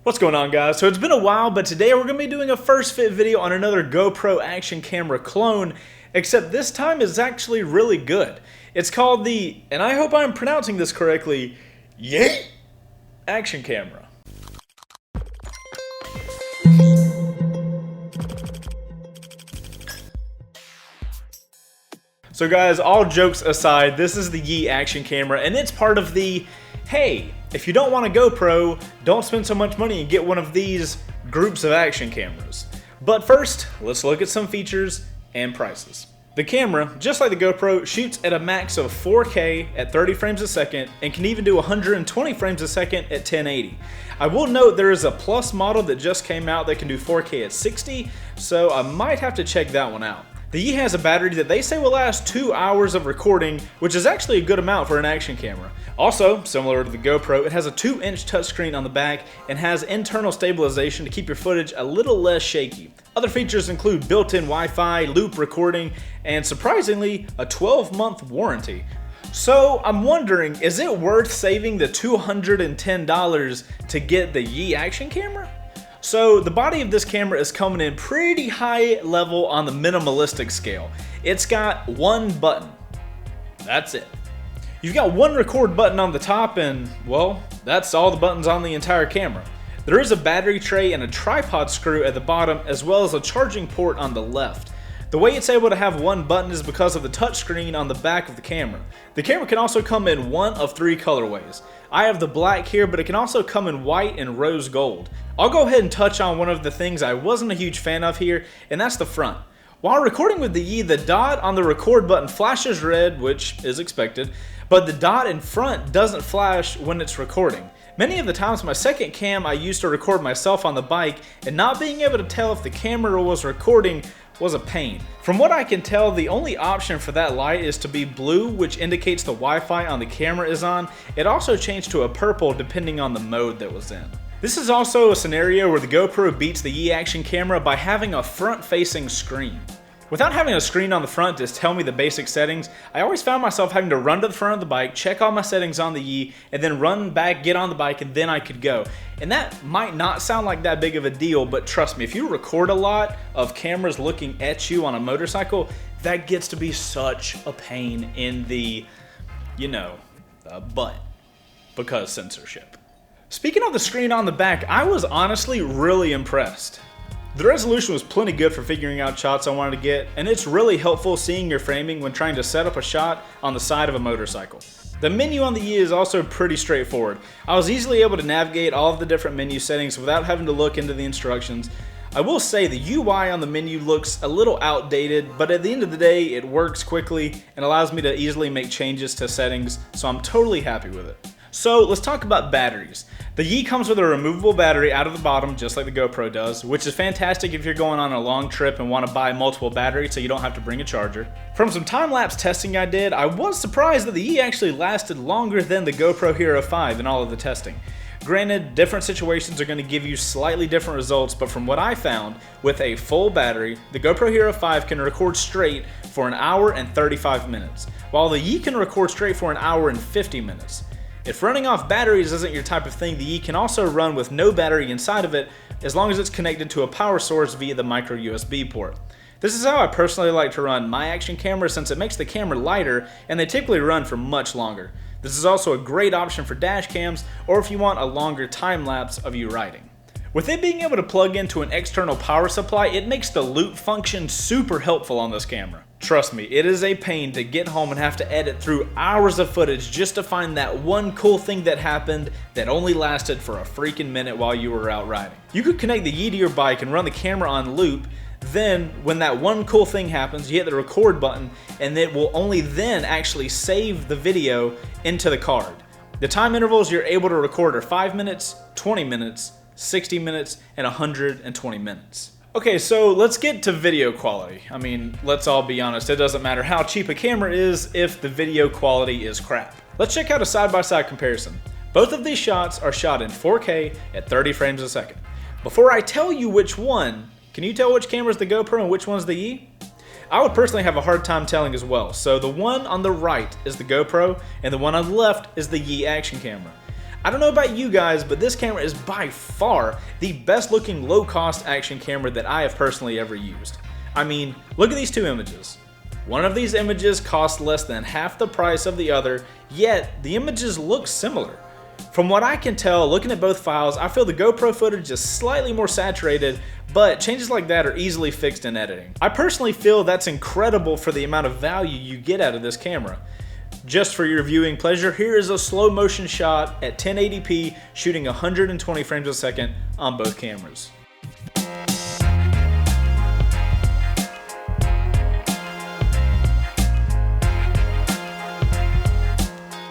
What's going on, guys? So it's been a while, but today we're going to be doing a first fit video on another GoPro action camera clone, except this time it's actually really good. It's called the, and I hope I'm pronouncing this correctly, Yeet action camera. So guys, all jokes aside, this is the Yeet action camera, and it's part of the, hey, if you don't want a GoPro, don't spend so much money and get one of these groups of action cameras. But first, let's look at some features and prices. The camera, just like the GoPro, shoots at a max of 4K at 30 frames a second and can even do 120 frames a second at 1080. I will note there is a Plus model that just came out that can do 4K at 60, so I might have to check that one out. The Yeet has a battery that they say will last 2 hours of recording, which is actually a good amount for an action camera. Also, similar to the GoPro, it has a 2-inch touchscreen on the back and has internal stabilization to keep your footage a little less shaky. Other features include built-in Wi-Fi, loop recording, and surprisingly, a 12-month warranty. So I'm wondering, is it worth saving the $210 to get the Yeet action camera? So the body of this camera is coming in pretty high level on the minimalistic scale. It's got one button. That's it. You've got one record button on the top and, well, that's all the buttons on the entire camera. There is a battery tray and a tripod screw at the bottom, as well as a charging port on the left. The way it's able to have one button is because of the touchscreen on the back of the camera. The camera can also come in one of 3 colorways. I have the black here, but it can also come in white and rose gold. I'll go ahead and touch on one of the things I wasn't a huge fan of here, and that's the front. While recording with the Yeet, the dot on the record button flashes red, which is expected, but the dot in front doesn't flash when it's recording. Many of the times my second cam I used to record myself on the bike, and not being able to tell if the camera was recording was a pain. From what I can tell, the only option for that light is to be blue, which indicates the Wi-Fi on the camera is on. It also changed to a purple depending on the mode that was in. This is also a scenario where the GoPro beats the Yeet action camera by having a front-facing screen. Without having a screen on the front to tell me the basic settings, I always found myself having to run to the front of the bike, check all my settings on the Yeet, and then run back, get on the bike, and then I could go. And that might not sound like that big of a deal, but trust me, if you record a lot of cameras looking at you on a motorcycle, that gets to be such a pain in the, butt, because censorship. Speaking of the screen on the back, I was honestly really impressed. The resolution was plenty good for figuring out shots I wanted to get, and it's really helpful seeing your framing when trying to set up a shot on the side of a motorcycle. The menu on the Yeet is also pretty straightforward. I was easily able to navigate all of the different menu settings without having to look into the instructions. I will say the UI on the menu looks a little outdated, but at the end of the day it works quickly and allows me to easily make changes to settings, so I'm totally happy with it. So let's talk about batteries. The Yeet comes with a removable battery out of the bottom, just like the GoPro does, which is fantastic if you're going on a long trip and want to buy multiple batteries so you don't have to bring a charger. From some time-lapse testing I did, I was surprised that the Yeet actually lasted longer than the GoPro Hero 5 in all of the testing. Granted, different situations are going to give you slightly different results, but from what I found, with a full battery, the GoPro Hero 5 can record straight for 1 hour and 35 minutes, while the Yeet can record straight for 1 hour and 50 minutes. If running off batteries isn't your type of thing, the Yeet can also run with no battery inside of it as long as it's connected to a power source via the micro USB port. This is how I personally like to run my action camera since it makes the camera lighter and they typically run for much longer. This is also a great option for dash cams or if you want a longer time lapse of you riding. With it being able to plug into an external power supply, it makes the loop function super helpful on this camera. Trust me, it is a pain to get home and have to edit through hours of footage just to find that one cool thing that happened that only lasted for a freaking minute while you were out riding. You could connect the Yeet to your bike and run the camera on loop, then when that one cool thing happens, you hit the record button and it will only then actually save the video into the card. The time intervals you're able to record are 5 minutes, 20 minutes, 60 minutes, and 120 minutes. Okay, so let's get to video quality. I mean, let's all be honest, it doesn't matter how cheap a camera is if the video quality is crap. Let's check out a side-by-side comparison. Both of these shots are shot in 4K at 30 frames a second. Before I tell you which one, can you tell which camera is the GoPro and which one's the Yeet? I would personally have a hard time telling as well. So the one on the right is the GoPro and the one on the left is the Yeet action camera. I don't know about you guys, but this camera is by far the best looking low cost action camera that I have personally ever used. I mean, look at these two images. One of these images costs less than half the price of the other, yet the images look similar. From what I can tell, looking at both files, I feel the GoPro footage is slightly more saturated, but changes like that are easily fixed in editing. I personally feel that's incredible for the amount of value you get out of this camera. Just for your viewing pleasure, here is a slow motion shot at 1080p shooting 120 frames a second on both cameras.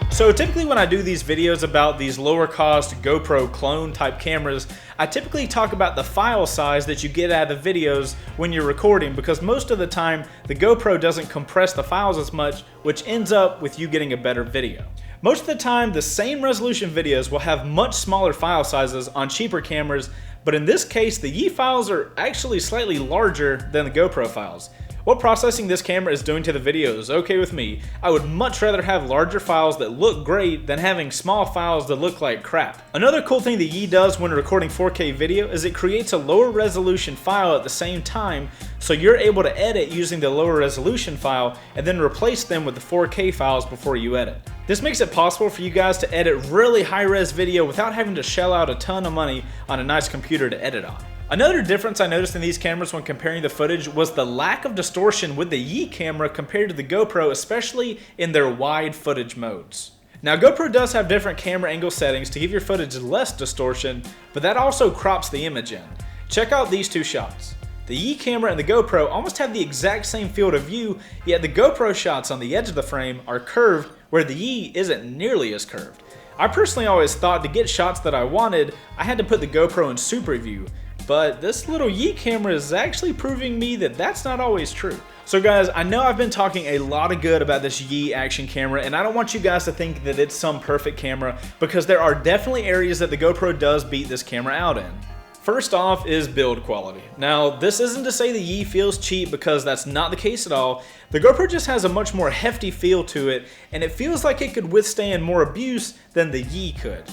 So typically when I do these videos about these lower cost GoPro Clone type cameras, I typically talk about the file size that you get out of the videos when you're recording, because most of the time the GoPro doesn't compress the files as much, which ends up with you getting a better video. Most of the time the same resolution videos will have much smaller file sizes on cheaper cameras, but in this case the Yi files are actually slightly larger than the GoPro files. What processing this camera is doing to the video is okay with me. I would much rather have larger files that look great than having small files that look like crap. Another cool thing the Yi does when recording 4K video is it creates a lower resolution file at the same time, so you're able to edit using the lower resolution file and then replace them with the 4K files before you edit. This makes it possible for you guys to edit really high-res video without having to shell out a ton of money on a nice computer to edit on. Another difference I noticed in these cameras when comparing the footage was the lack of distortion with the Yi camera compared to the GoPro, especially in their wide footage modes. Now GoPro does have different camera angle settings to give your footage less distortion, but that also crops the image in. Check out these two shots. The Yi camera and the GoPro almost have the exact same field of view, yet the GoPro shots on the edge of the frame are curved where the Yi isn't nearly as curved. I personally always thought to get shots that I wanted, I had to put the GoPro in super view. But this little Yi camera is actually proving me that that's not always true. So guys, I know I've been talking a lot of good about this Yi action camera, and I don't want you guys to think that it's some perfect camera, because there are definitely areas that the GoPro does beat this camera out in. First off is build quality. Now this isn't to say the Yi feels cheap, because that's not the case at all. The GoPro just has a much more hefty feel to it, and it feels like it could withstand more abuse than the Yi could.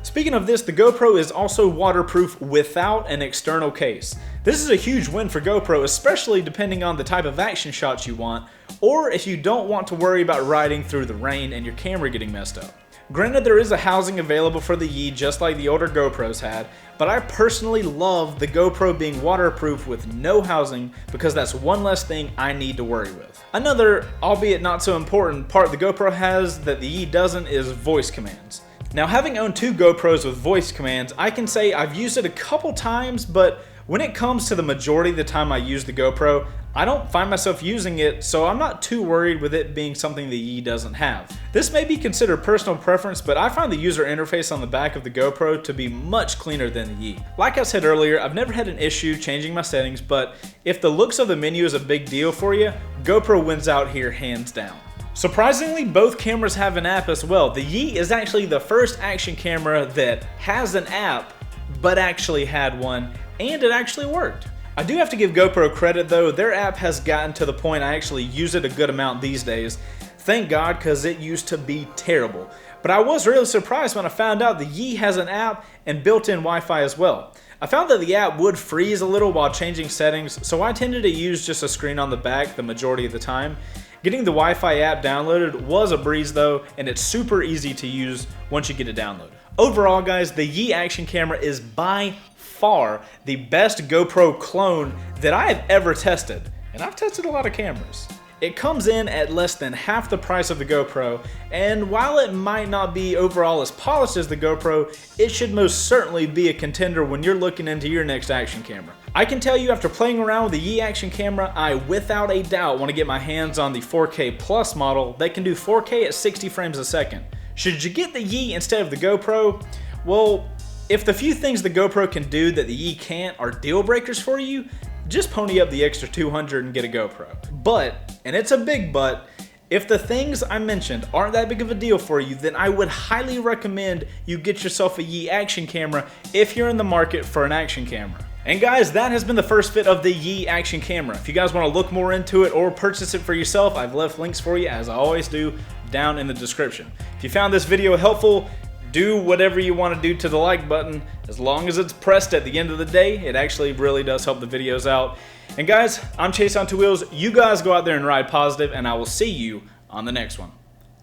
Speaking of this, the GoPro is also waterproof without an external case. This is a huge win for GoPro, especially depending on the type of action shots you want, or if you don't want to worry about riding through the rain and your camera getting messed up. Granted, there is a housing available for the Yi just like the older GoPros had, but I personally love the GoPro being waterproof with no housing, because that's one less thing I need to worry with. Another, albeit not so important, part the GoPro has that the Yi doesn't is voice commands. Now, having owned two GoPros with voice commands, I can say I've used it a couple times, but when it comes to the majority of the time I use the GoPro, I don't find myself using it, so I'm not too worried with it being something the Yi doesn't have. This may be considered personal preference, but I find the user interface on the back of the GoPro to be much cleaner than the Yi. Like I said earlier, I've never had an issue changing my settings, but if the looks of the menu is a big deal for you, GoPro wins out here hands down. Surprisingly, both cameras have an app as well. The Yi is actually the first action camera that has an app, but actually had one, and it actually worked. I do have to give GoPro credit though, their app has gotten to the point I actually use it a good amount these days. Thank God, because it used to be terrible. But I was really surprised when I found out the Yi has an app and built-in Wi-Fi as well. I found that the app would freeze a little while changing settings, so I tended to use just a screen on the back the majority of the time. Getting the Wi-Fi app downloaded was a breeze though, and it's super easy to use once you get it downloaded. Overall guys, the Yi action camera is by far the best GoPro clone that I have ever tested, and I've tested a lot of cameras. It comes in at less than half the price of the GoPro, and while it might not be overall as polished as the GoPro, it should most certainly be a contender when you're looking into your next action camera. I can tell you after playing around with the Yi action camera, I without a doubt want to get my hands on the 4K Plus model that can do 4K at 60 frames a second. Should you get the Yi instead of the GoPro? Well, if the few things the GoPro can do that the Yi can't are deal breakers for you, just pony up the extra $200 and get a GoPro. But, and it's a big but, if the things I mentioned aren't that big of a deal for you, then I would highly recommend you get yourself a Yi action camera if you're in the market for an action camera. And guys, that has been the first fit of the Yi action camera. If you guys want to look more into it or purchase it for yourself, I've left links for you, as I always do, down in the description. If you found this video helpful, do whatever you want to do to the like button. As long as it's pressed at the end of the day, it actually really does help the videos out. And guys, I'm Chaseontwowheels. You guys go out there and ride positive, and I will see you on the next one.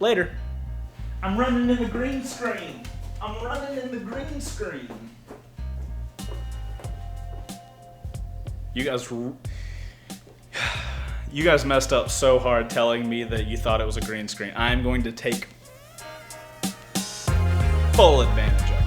Later. I'm running in the green screen. I'm running in the green screen. You guys messed up so hard telling me that you thought it was a green screen. I'm going to take full advantage of it.